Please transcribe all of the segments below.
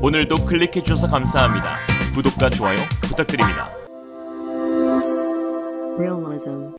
오늘도 클릭해주셔서 감사합니다. 구독과 좋아요 부탁드립니다.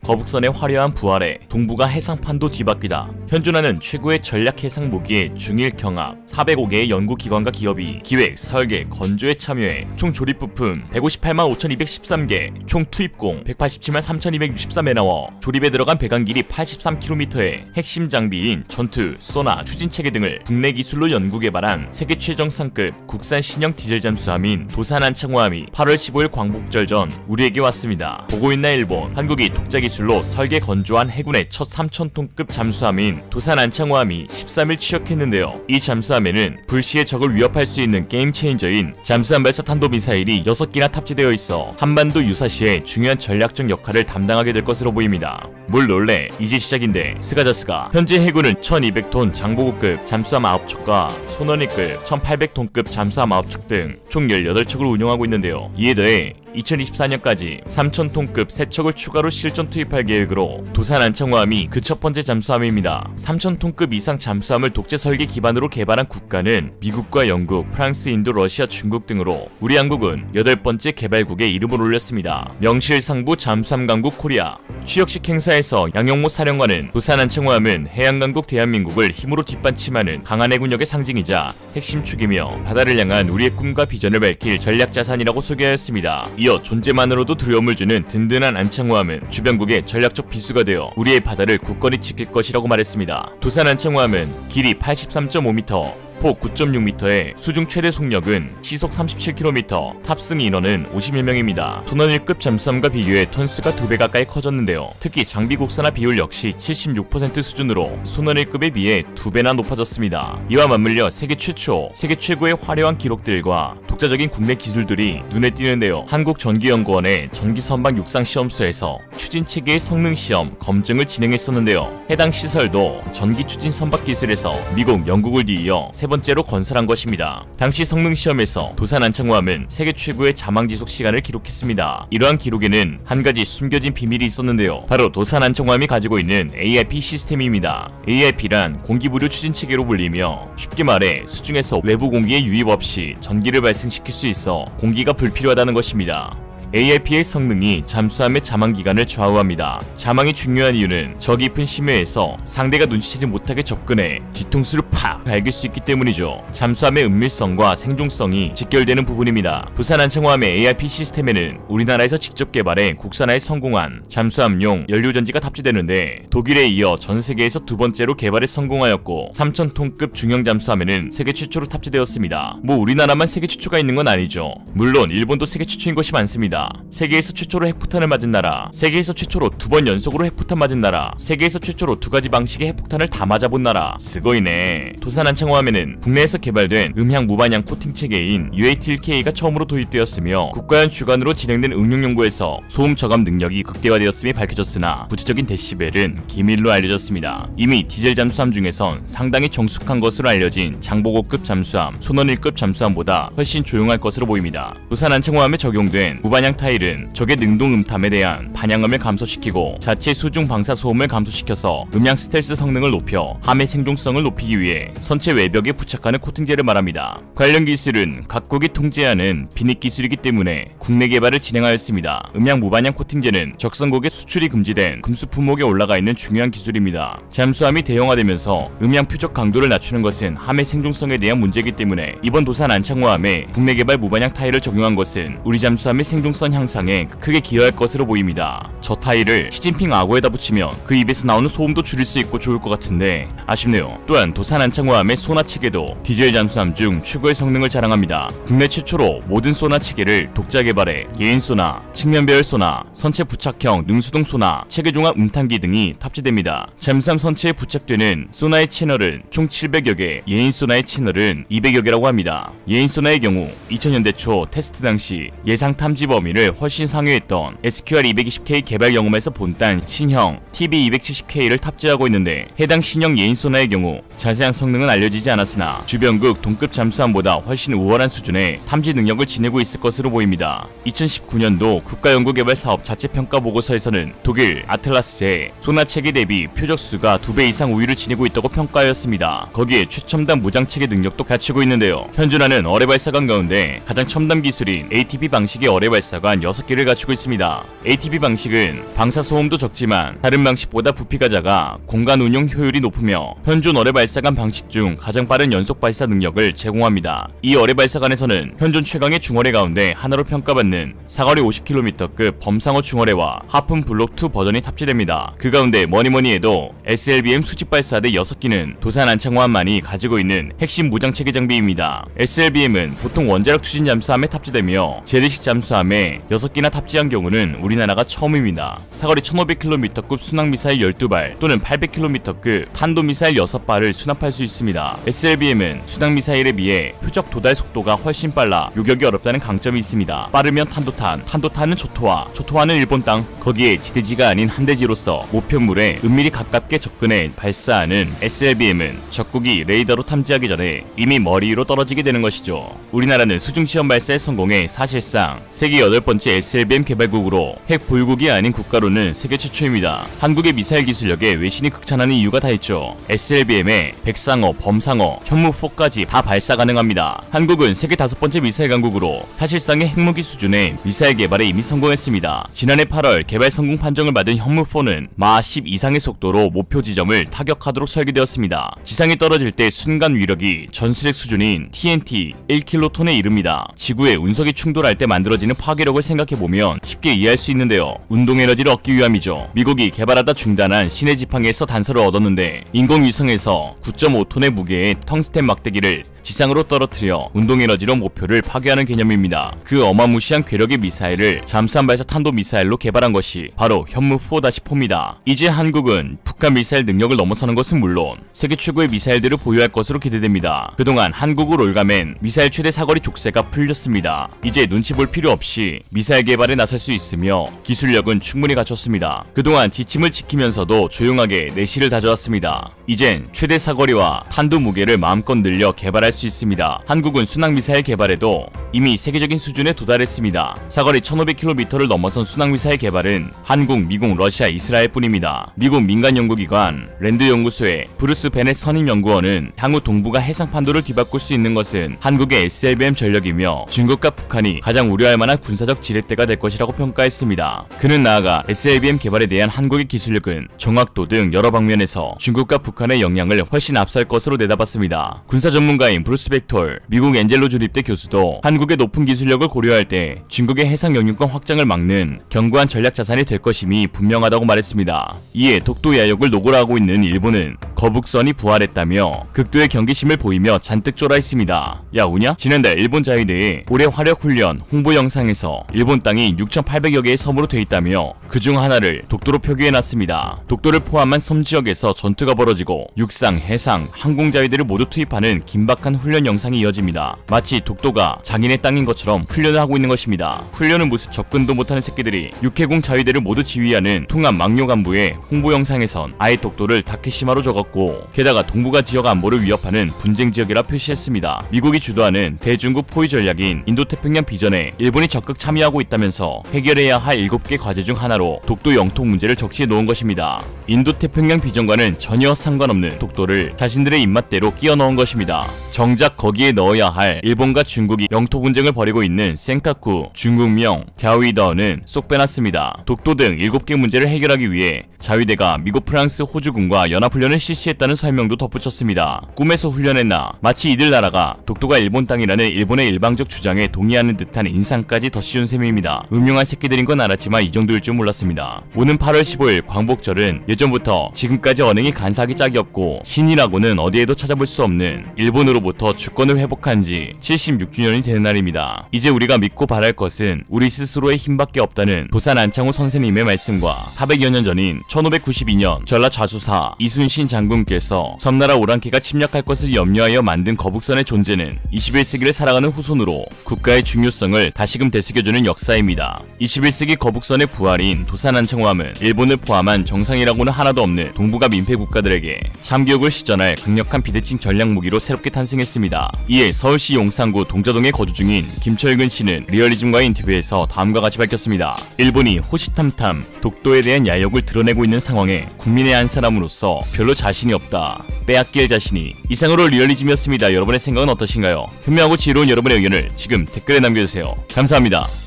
거북선의 화려한 부활에 동부가 해상판도 뒤바뀌다. 현존하는 최고의 전략 해상 무기의 중일 경합 405개의 연구기관과 기업이 기획, 설계, 건조에 참여해 총 조립 부품 158만 5213개, 총 투입공 187만 3264매 나와 조립에 들어간 배관 길이 83km의 핵심 장비인 전투, 소나, 추진체계 등을 국내 기술로 연구 개발한 세계 최정상급 국산 신형 디젤 잠수함인 도산 안창호함이 8월 15일 광복절 전 우리에게 왔습니다. 보고 있나 일본? 한국이 독자 기술로 설계 건조한 해군의 첫 3000톤급 잠수함인 도산 안창호함이 13일 취역했는데요. 이 잠수함에는 불시에 적을 위협할 수 있는 게임 체인저인 잠수함 발사 탄도미사일이 6기나 탑재되어 있어 한반도 유사시에 중요한 전략적 역할을 담당하게 될 것으로 보입니다. 뭘 놀래, 이제 시작인데. 스가자스가 현재 해군은 1200톤 장보고급 잠수함 9척과 손원이급 1800톤급 잠수함 9척 등 총 18척을 운영하고 있는데요. 이에 더해 2024년까지 3000톤급 3척을 추가로 실전 투입할 계획으로 도산 안창호함이 그 첫 번째 잠수함입니다. 3000톤급 이상 잠수함을 독재 설계 기반으로 개발한 국가는 미국과 영국, 프랑스, 인도, 러시아, 중국 등으로 우리 한국은 8번째 개발국에 이름을 올렸습니다. 명실상부 잠수함 강국 코리아. 취역식 행사에서 양용모 사령관은 도산 안창호함은 해양강국 대한민국을 힘으로 뒷받침하는 강한 해군력의 상징이자 핵심 축이며 바다를 향한 우리의 꿈과 비전을 밝힐 전략자산이라고 소개하였습니다. 이어 존재만으로도 두려움을 주는 든든한 안창호함은 주변국의 전략적 비수가 되어 우리의 바다를 굳건히 지킬 것이라고 말했습니다. 도산 안창호함은 길이 83.5m, 폭 9.6m의 수중 최대 속력은 시속 37km, 탑승 인원은 51명입니다. 손원일급 잠수함과 비교해 톤수가 2배 가까이 커졌는데요. 특히 장비 국산화 비율 역시 76% 수준으로 손원일급에 비해 2배나 높아졌습니다. 이와 맞물려 세계 최초, 세계 최고의 화려한 기록들과 독자적인 국내 기술들이 눈에 띄는데요. 한국전기연구원의 전기선박 육상시험소에서 추진체계의 성능시험, 검증을 진행했었는데요. 해당 시설도 전기추진 선박 기술에서 미국, 영국을 뒤이어 세 번째로 건설한 것입니다. 당시 성능시험에서 도산 안창호함은 세계 최고의 자망지속 시간을 기록했습니다. 이러한 기록에는 한 가지 숨겨진 비밀이 있었는데요. 바로 도산 안창호함이 가지고 있는 AIP 시스템입니다. AIP란 공기부류 추진체계로 불리며 쉽게 말해 수중에서 외부 공기의 유입 없이 전기를 발생시킬 수 있어 공기가 불필요하다는 것입니다. AIP의 성능이 잠수함의 자망기간을 좌우합니다. 자망이 중요한 이유는 저 깊은 심해에서 상대가 눈치채지 못하게 접근해 뒤통수를 팍 갈길 수 있기 때문이죠. 잠수함의 은밀성과 생존성이 직결되는 부분입니다. 도산 안창호함의 AIP 시스템에는 우리나라에서 직접 개발해 국산화에 성공한 잠수함용 연료전지가 탑재되는데 독일에 이어 전 세계에서 두 번째로 개발에 성공하였고 3000톤급 중형 잠수함에는 세계 최초로 탑재되었습니다. 뭐 우리나라만 세계 최초가 있는 건 아니죠. 물론 일본도 세계 최초인 것이 많습니다. 세계에서 최초로 핵폭탄을 맞은 나라, 세계에서 최초로 2번 연속으로 핵폭탄 맞은 나라, 세계에서 최초로 2가지 방식의 핵폭탄을 다 맞아본 나라. 스고이네. 도산 안창호함에는 국내에서 개발된 음향 무반향 코팅 체계인 UATLK가 처음으로 도입되었으며 국가연 주관으로 진행된 응용 연구에서 소음 저감 능력이 극대화되었음이 밝혀졌으나 구체적인 데시벨은 기밀로 알려졌습니다. 이미 디젤 잠수함 중에선 상당히 정숙한 것으로 알려진 장보고급 잠수함, 손원일급 잠수함보다 훨씬 조용할 것으로 보입니다. 도산 안창호함에 적용된 무반향 타일은 적의 능동 음탐에 대한 반향음을 감소시키고 자체 수중 방사 소음을 감소시켜서 음향 스텔스 성능을 높여 함의 생존성을 높이기 위해 선체 외벽에 부착하는 코팅제를 말합니다. 관련 기술은 각국이 통제하는 비닉 기술이기 때문에 국내 개발을 진행하였습니다. 음향 무반향 코팅제는 적성국에 수출이 금지된 금수 품목에 올라가 있는 중요한 기술입니다. 잠수함이 대형화되면서 음향 표적 강도를 낮추는 것은 함의 생존성에 대한 문제이기 때문에 이번 도산 안창호함에 국내 개발 무반향 타일을 적용한 것은 우리 잠수함의 생존성 향상에 크게 기여할 것으로 보입니다. 저 타일을 시진핑 악어에다 붙이면 그 입에서 나오는 소음도 줄일 수 있고 좋을 것 같은데 아쉽네요. 또한 도산 안창호함의 소나 체계도 디젤 잠수함 중 최고의 성능을 자랑합니다. 국내 최초로 모든 소나 체계를 독자 개발해 개인 소나, 측면 배열 소나, 선체 부착형 능수동 소나, 체계 종합 음탄기 등이 탑재됩니다. 잠수함 선체에 부착되는 소나의 채널은 총 700여 개, 예인 소나의 채널은 200여 개라고 합니다. 예인 소나의 경우 2000년대 초 테스트 당시 예상 탐지 범위를 훨씬 상회했던 SQR220K 개발 경험에서 본딴 신형 TB270K를 탑재하고 있는데 해당 신형 예인 소나의 경우 자세한 성능은 알려지지 않았으나 주변국 동급 잠수함보다 훨씬 우월한 수준의 탐지 능력을 지니고 있을 것으로 보입니다. 2019년도 국가연구개발사업 자체평가 보고서에서는 독일 아틀라스제 소나 체계 대비 표적수가 2배 이상 우위를 지니고 있다고 평가하였습니다. 거기에 최첨단 무장체계 능력도 갖추고 있는데요. 현존하는 어뢰발사관 가운데 가장 첨단 기술인 ATP 방식의 어뢰발사관 6개를 갖추고 있습니다. ATP 방식은 방사소음도 적지만 다른 방식보다 부피가 작아 공간 운용 효율이 높으며 현존 어뢰발사관 방식 중 가장 빠른 연속 발사 능력을 제공합니다. 이 어뢰발사관에서는 현존 최강의 중어뢰 가운데 하나로 평가받는 사거리 50km급 범상어 중어뢰와 하품 블록 2 버전이 탑재됩니다. 그 가운데 뭐니뭐니해도 SLBM 수직발사대 6기는 도산 안창호함만이 가지고 있는 핵심 무장체계 장비입니다. SLBM은 보통 원자력 추진 잠수함에 탑재되며 재래식 잠수함에 6기나 탑재한 경우는 우리나라가 처음입니다. 사거리 1500km급 순항미사일 12발 또는 800km급 탄도미사일 6발을 수납할 수 있습니다. SLBM은 순항미사일에 비해 표적 도달 속도가 훨씬 빨라 요격이 어렵다는 강점이 있습니다. 빠르면 탄도탄, 탄도탄은 초토화는 일본 땅, 거기에 지대지가 아닌 함대지로서 목표물에 은밀히 가깝게 접근해 발사하는 SLBM은 적국이 레이더로 탐지하기 전에 이미 머리 위로 떨어지게 되는 것이죠. 우리나라는 수중시험 발사에 성공해 사실상 세계 8번째 SLBM 개발국으로 핵 보유국이 아닌 국가로는 세계 최초입니다. 한국의 미사일 기술력에 외신이 극찬하는 이유가 다 있죠. SLBM에 백상어, 범상어, 현무4까지 다 발사 가능합니다. 한국은 세계 5번째 미사일 강국으로 사실상의 핵무기 수준의 미사일 개발에 이미 성공했습니다. 지난해 8월 개발 성공 판정을 받은 현무4는 마하 10 이상의 속도로 목표 지점을 타격하도록 설계되었습니다. 지상에 떨어질 때 순간 위력이 전술핵 수준인 TNT 1킬로톤에 이릅니다. 지구에 운석이 충돌할 때 만들어지는 파괴력을 생각해보면 쉽게 이해할 수 있는데요. 운동에너지를 얻기 위함이죠. 미국이 개발하다 중단한 신의 지팡이에서 단서를 얻었는데 인공위성에서 9.5톤의 무게의 텅스텐 막대기를 지상으로 떨어뜨려 운동에너지로 목표를 파괴하는 개념입니다. 그 어마무시한 괴력의 미사일을 잠수함 발사 탄도미사일로 개발한 것이 바로 현무4-4입니다. 이제 한국은 북한 미사일 능력을 넘어서는 것은 물론 세계 최고의 미사일들을 보유할 것으로 기대됩니다. 그동안 한국을 올가맨 미사일 최대 사거리 족쇄가 풀렸습니다. 이제 눈치 볼 필요 없이 미사일 개발에 나설 수 있으며 기술력은 충분히 갖췄습니다. 그동안 지침을 지키면서도 조용하게 내실을 다져왔습니다. 이젠 최대 사거리와 탄도 무게를 마음껏 늘려 개발할 수 있습니다. 한국은 순항미사일 개발에도 이미 세계적인 수준에 도달했습니다. 사거리 1500km를 넘어선 순항미사일 개발은 한국, 미국, 러시아, 이스라엘 뿐입니다. 미국 민간연구기관 랜드연구소의 브루스 베넷 선임연구원은 향후 동북아 해상판도를 뒤바꿀 수 있는 것은 한국의 SLBM 전력이며 중국과 북한이 가장 우려할 만한 군사적 지렛대가 될 것이라고 평가했습니다. 그는 나아가 SLBM 개발에 대한 한국의 기술력은 정확도 등 여러 방면에서 중국과 북한의 영향을 훨씬 앞설 것으로 내다봤습니다. 군사 전문가인 브루스 벡톨 미국 엔젤로 주립대 교수도 한국의 높은 기술력을 고려할 때 중국의 해상 영유권 확장을 막는 견고한 전략 자산이 될 것임이 분명하다고 말했습니다. 이에 독도 야욕을 노골화하고 있는 일본은 거북선이 부활했다며 극도의 경계심을 보이며 잔뜩 쫄아 있습니다. 야 우냐? 지난달 일본 자위대의 올해 화력 훈련 홍보 영상에서 일본 땅이 6,800여 개의 섬으로 돼 있다며 그중 하나를 독도로 표기해놨습니다. 독도를 포함한 섬 지역에서 전투가 벌어지고 육상, 해상, 항공 자위대를 모두 투입하는 긴박한 훈련 영상이 이어집니다. 마치 독도가 장인의 땅인 것처럼 훈련을 하고 있는 것입니다. 훈련은 무슨 접근도 못하는 새끼들이 육해공 자위대를 모두 지휘하는 통합 막료 간부의 홍보 영상에선 아예 독도를 다케시마로 적었고 게다가 동북아 지역 안보를 위협하는 분쟁 지역이라 표시했습니다. 미국이 주도하는 대중국 포위 전략인 인도태평양 비전에 일본이 적극 참여하고 있다면서 해결해야 할 7개 과제 중 하나로 독도 영토 문제를 적시해 놓은 것입니다. 인도태평양 비전과는 전혀 상관없는 독도를 자신들의 입맛대로 끼워 넣은 것입니다. 정작 거기에 넣어야 할 일본과 중국이 영토 분쟁을 벌이고 있는 센카쿠, 중국명, 갸오이더는 쏙 빼놨습니다. 독도 등 7개 문제를 해결하기 위해 자위대가 미국, 프랑스, 호주군과 연합훈련을 실시했다는 설명도 덧붙였습니다. 꿈에서 훈련했나? 마치 이들 나라가 독도가 일본 땅이라는 일본의 일방적 주장에 동의하는 듯한 인상까지 더 씌운 셈입니다. 음흉한 새끼들인 건 알았지만 이 정도일 줄 몰랐습니다. 오는 8월 15일 광복절은 예전부터 지금까지 언행이 간사하기 짝이 없고 신이라고는 어디에도 찾아볼 수 없는 일본으로부터 전쟁으로부터 주권을 회복한 지 76주년이 되는 날입니다. 이제 우리가 믿고 바랄 것은 우리 스스로의 힘밖에 없다는 도산 안창호 선생님의 말씀과 400여 년 전인 1592년 전라 좌수사 이순신 장군께서 섬나라 오랑캐가 침략할 것을 염려하여 만든 거북선의 존재는 21세기를 살아가는 후손으로 국가의 중요성을 다시금 되새겨주는 역사입니다. 21세기 거북선의 부활인 도산 안창호함은 일본을 포함한 정상이라고는 하나도 없는 동북아 민폐 국가들에게 참교육을 시전할 강력한 비대칭 전략 무기로 새롭게 탄생했습니다. 이에 서울시 용산구 동자동에 거주 중인 김철근 씨는 리얼리즘과의 인터뷰에서 다음과 같이 밝혔습니다. 일본이 호시탐탐 독도에 대한 야욕을 드러내고 있는 상황에 국민의 한 사람으로서 별로 자신이 없다. 빼앗길 자신이. 이상으로 리얼리즘이었습니다. 여러분의 생각은 어떠신가요? 현명하고 지혜로운 여러분의 의견을 지금 댓글에 남겨주세요. 감사합니다.